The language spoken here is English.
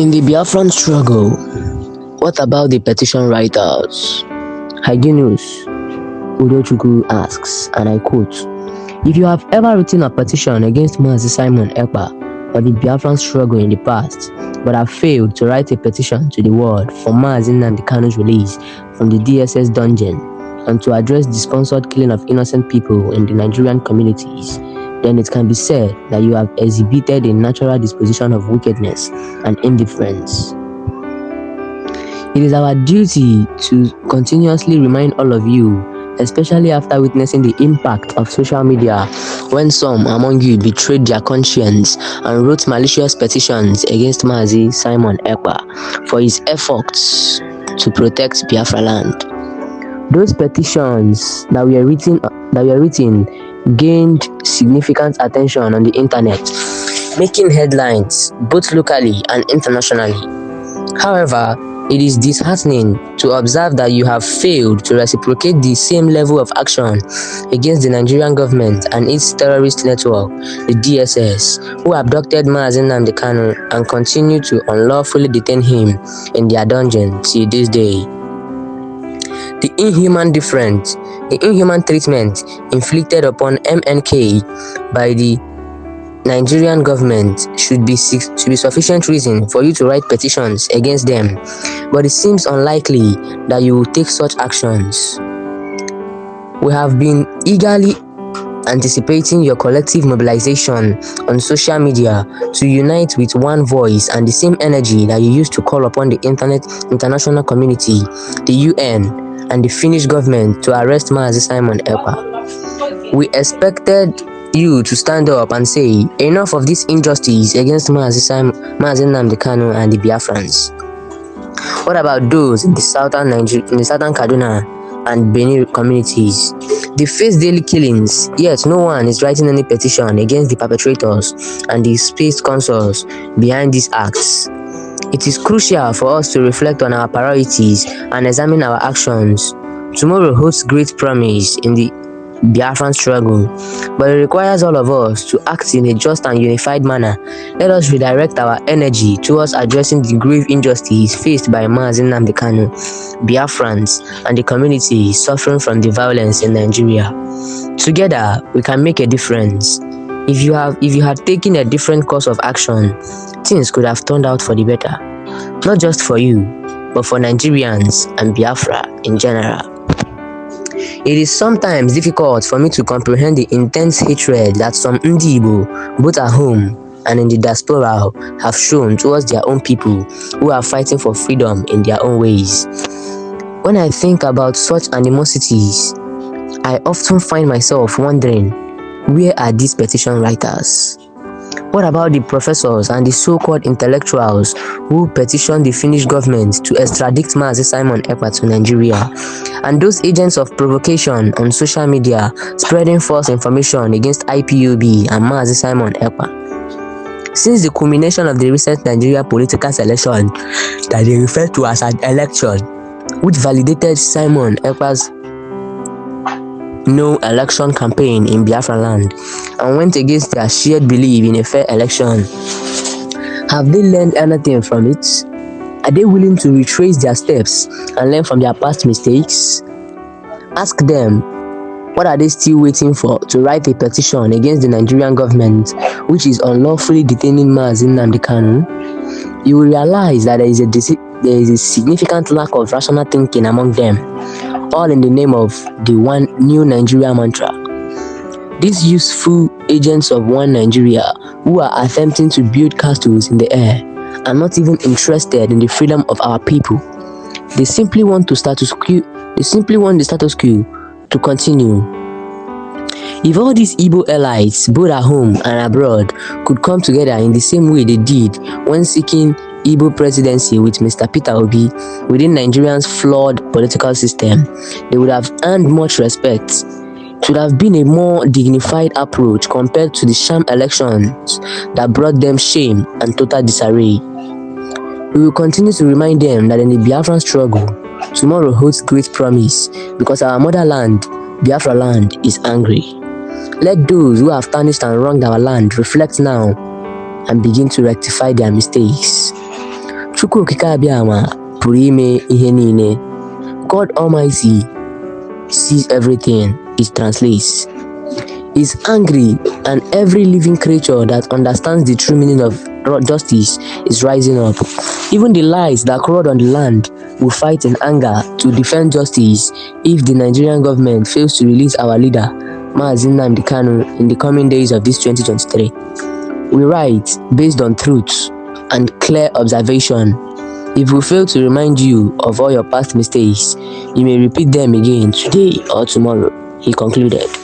In the Biafran struggle, what about the petition writers? Hygienus Udochukwu asks, and I quote, "If you have ever written a petition against Mazi Simon Ekpa or the Biafran struggle in the past, but have failed to write a petition to the world for Mazi Nnamdi Kanu's release from the DSS dungeon and to address the sponsored killing of innocent people in the Nigerian communities, then it can be said that you have exhibited a natural disposition of wickedness and indifference. It is our duty to continuously remind all of you, especially after witnessing the impact of social media when some among you betrayed their conscience and wrote malicious petitions against Mazi Simon Ekpa for his efforts to protect Biafra land. Those petitions that were written gained significant attention on the internet, making headlines both locally and internationally. However, it is disheartening to observe that you have failed to reciprocate the same level of action against the Nigerian government and its terrorist network, the DSS, who abducted Mazi Nnamdi Kanu and continue to unlawfully detain him in their dungeon till this day. The inhuman treatment inflicted upon MNK by the Nigerian government should be sufficient reason for you to write petitions against them, but it seems unlikely that you will take such actions. We have been eagerly anticipating your collective mobilization on social media to unite with one voice and the same energy that you used to call upon the international community, the UN, and the Finnish government to arrest Mazi Simon Ekpa. We expected you to stand up and say, enough of this injustice against Mazi Nnamdi Kanu and the Biafrans. What about those in the southern Kaduna and Benin communities? They face daily killings, yet no one is writing any petition against the perpetrators and the space consuls behind these acts. It is crucial for us to reflect on our priorities and examine our actions. Tomorrow holds great promise in the Biafran struggle, but it requires all of us to act in a just and unified manner. Let us redirect our energy towards addressing the grave injustice faced by Mazi Nnamdi Kanu, Biafrans, and the community suffering from the violence in Nigeria. Together, we can make a difference. If you had taken a different course of action, things could have turned out for the better. Not just for you, but for Nigerians and Biafra in general. It is sometimes difficult for me to comprehend the intense hatred that some Ndi Igbo, both at home and in the diaspora, have shown towards their own people who are fighting for freedom in their own ways. When I think about such animosities, I often find myself wondering, where are these petition writers? What about the professors and the so-called intellectuals who petitioned the Finnish government to extradite Mazi Simon Ekpa to Nigeria, and those agents of provocation on social media spreading false information against IPOB and Mazi Simon Ekpa? Since the culmination of the recent Nigeria political selection that they refer to as an election, which validated Simon Ekpa's no election campaign in Biafra land and went against their shared belief in a fair election, have they learned anything from it? Are they willing to retrace their steps and learn from their past mistakes? Ask them, what are they still waiting for to write a petition against the Nigerian government, which is unlawfully detaining Mazi Nnamdi Kanu? You will realize that there is a significant lack of rational thinking among them, all in the name of the one new Nigeria mantra. These useful agents of one Nigeria who are attempting to build castles in the air are not even interested in the freedom of our people. They simply want the status quo to continue. If all these Igbo elites, both at home and abroad, could come together in the same way they did when seeking Igbo presidency with Mr. Peter Obi within Nigeria's flawed political system, they would have earned much respect. It would have been a more dignified approach compared to the sham elections that brought them shame and total disarray. We will continue to remind them that in the Biafran struggle, tomorrow holds great promise because our motherland, Biafra land, is angry. Let those who have tarnished and wronged our land reflect now and begin to rectify their mistakes. Chukwu okike abịama pụrụ ime ihe niile. God Almighty sees everything, it translates. Is angry, and every living creature that understands the true meaning of justice is rising up. Even the lies that crowd on the land will fight in anger to defend justice if the Nigerian government fails to release our leader, Mazi Nnamdi Kanu, in the coming days of this 2023. We write based on truth and clear observation. If we fail to remind you of all your past mistakes, you may repeat them again today or tomorrow, he concluded.